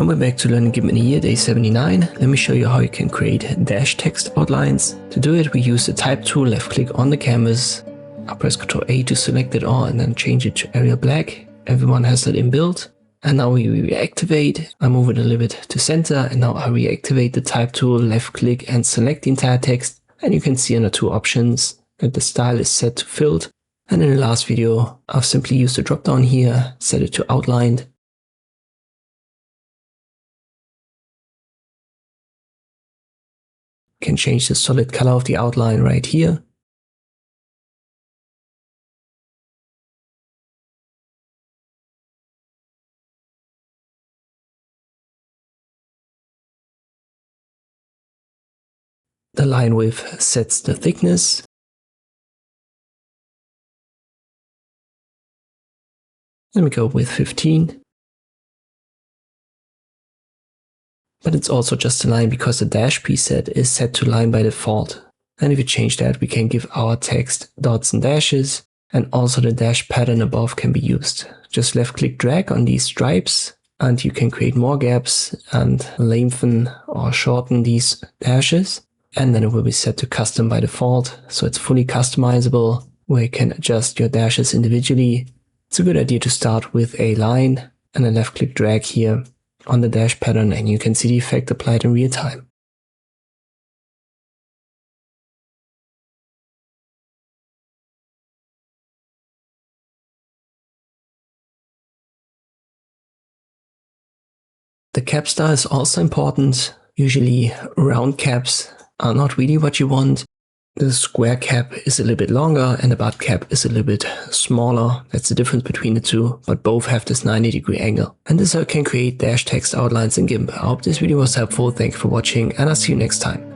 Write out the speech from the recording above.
And we're back to learning Gimp in a year, day 79. Let me show you how you can create dash text outlines. To do it, we use the type tool, left click on the canvas. I press Ctrl A to select it all and then change it to Area Black. Everyone has that inbuilt. And now we reactivate. I move it a little bit to center and now I reactivate the type tool, left click and select the entire text. And you can see under two options that the style is set to filled. And in the last video, I've simply used the drop down here, set it to outlined. Can change the solid color of the outline right here. The line width sets the thickness. Let me go with 15. But it's also just a line because the dash preset is set to line by default. And if you change that, we can give our text dots and dashes, and also the dash pattern above can be used. Just left click drag on these stripes and you can create more gaps and lengthen or shorten these dashes. And then it will be set to custom by default. So it's fully customizable where you can adjust your dashes individually. It's a good idea to start with a line and then left click drag here on the dash pattern and you can see the effect applied in real time. The cap style is also important. Usually round caps are not really what you want. The square cap is a little bit longer and the butt cap is a little bit smaller. That's the difference between the two, but both have this 90-degree angle. And this is how you can create dash text outlines in Gimp. I hope this video was helpful. Thank you for watching and I'll see you next time.